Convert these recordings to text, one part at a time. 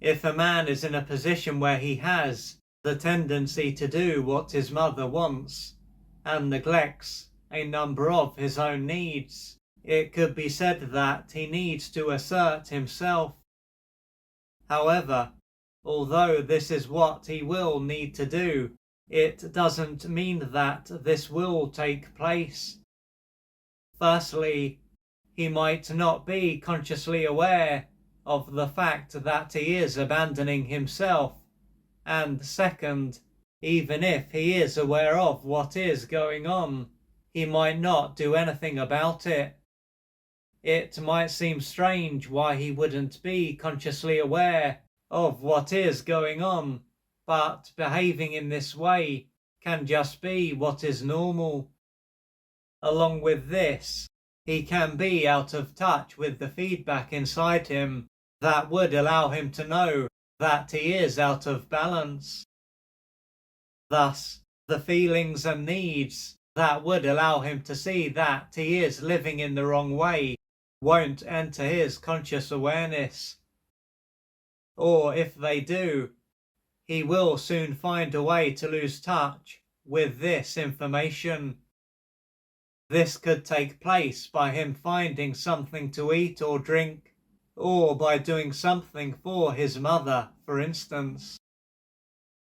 If a man is in a position where he has the tendency to do what his mother wants and neglects a number of his own needs, it could be said that he needs to assert himself. However, although this is what he will need to do, it doesn't mean that this will take place. Firstly, he might not be consciously aware of the fact that he is abandoning himself, and second, even if he is aware of what is going on, he might not do anything about it. It might seem strange why he wouldn't be consciously aware of what is going on, but behaving in this way can just be what is normal. Along with this, he can be out of touch with the feedback inside him that would allow him to know that he is out of balance. Thus, the feelings and needs that would allow him to see that he is living in the wrong way won't enter his conscious awareness. Or if they do, he will soon find a way to lose touch with this information. This could take place by him finding something to eat or drink, or by doing something for his mother, for instance.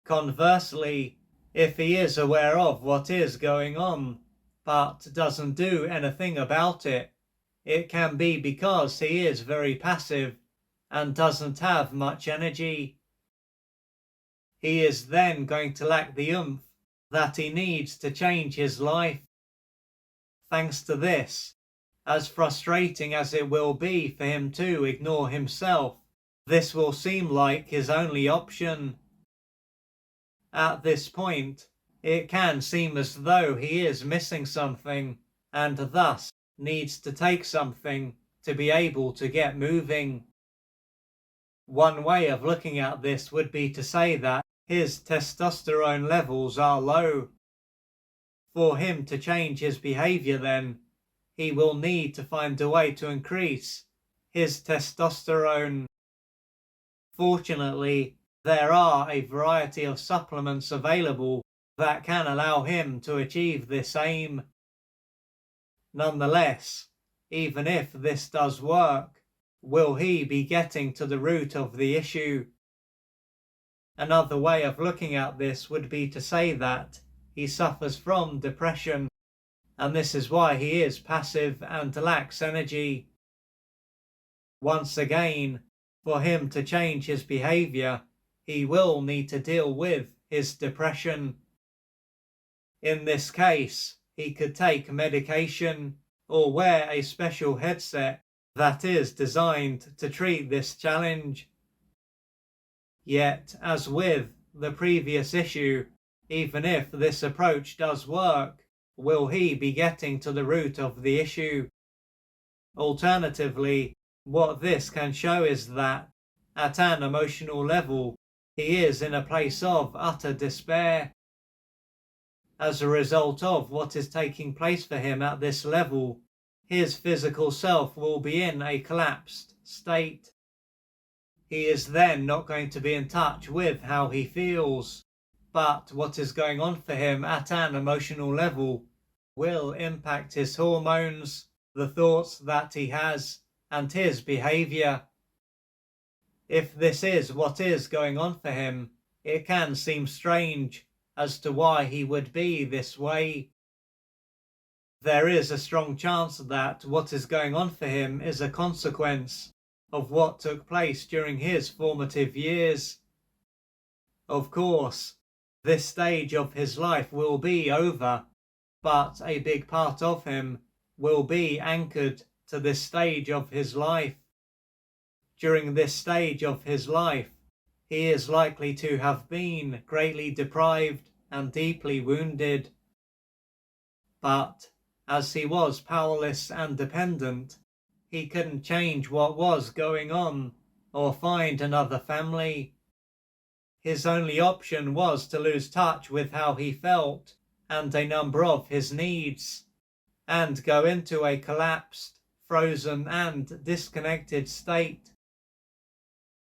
Conversely, if he is aware of what is going on, but doesn't do anything about it, it can be because he is very passive and doesn't have much energy. He is then going to lack the oomph that he needs to change his life. Thanks to this, as frustrating as it will be for him to ignore himself, this will seem like his only option. At this point, it can seem as though he is missing something, and thus needs to take something to be able to get moving. One way of looking at this would be to say that his testosterone levels are low. For him to change his behavior then, he will need to find a way to increase his testosterone. Fortunately, there are a variety of supplements available that can allow him to achieve this aim. Nonetheless, even if this does work, will he be getting to the root of the issue? Another way of looking at this would be to say that he suffers from depression, and this is why he is passive and lacks energy. Once again, for him to change his behavior, he will need to deal with his depression. In this case, he could take medication or wear a special headset that is designed to treat this challenge. Yet, as with the previous issue, even if this approach does work, will he be getting to the root of the issue? Alternatively, what this can show is that, at an emotional level, he is in a place of utter despair. As a result of what is taking place for him at this level, his physical self will be in a collapsed state. He is then not going to be in touch with how he feels, but what is going on for him at an emotional level will impact his hormones, the thoughts that he has, and his behavior. If this is what is going on for him, it can seem strange as to why he would be this way. There is a strong chance that what is going on for him is a consequence of what took place during his formative years. Of course, this stage of his life will be over, but a big part of him will be anchored to this stage of his life. During this stage of his life, he is likely to have been greatly deprived and deeply wounded. But as he was powerless and dependent, he couldn't change what was going on or find another family. His only option was to lose touch with how he felt and a number of his needs, and go into a collapsed, frozen and disconnected state.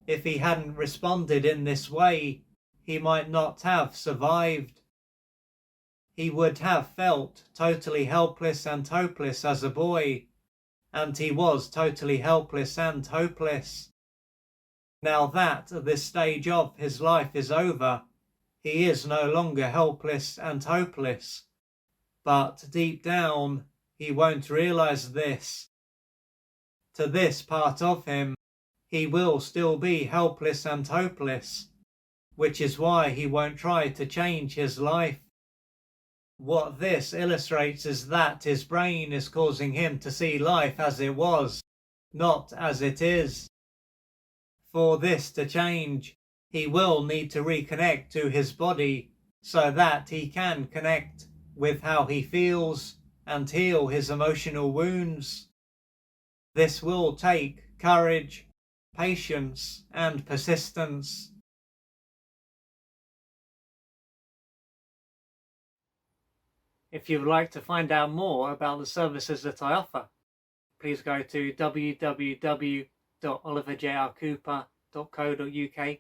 If he hadn't responded in this way, he might not have survived. He would have felt totally helpless and hopeless as a boy, and he was totally helpless and hopeless. Now that this stage of his life is over, he is no longer helpless and hopeless. But deep down, he won't realize this. To this part of him, he will still be helpless and hopeless, which is why he won't try to change his life. What this illustrates is that his brain is causing him to see life as it was, not as it is. For this to change, he will need to reconnect to his body so that he can connect with how he feels and heal his emotional wounds. This will take courage, patience, and persistence. If you would like to find out more about the services that I offer, please go to www.oliverjrcooper.co.uk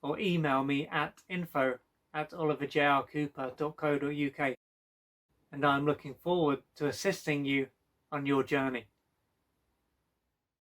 or email me at info@oliverjrcooper.co.uk, and I'm looking forward to assisting you on your journey.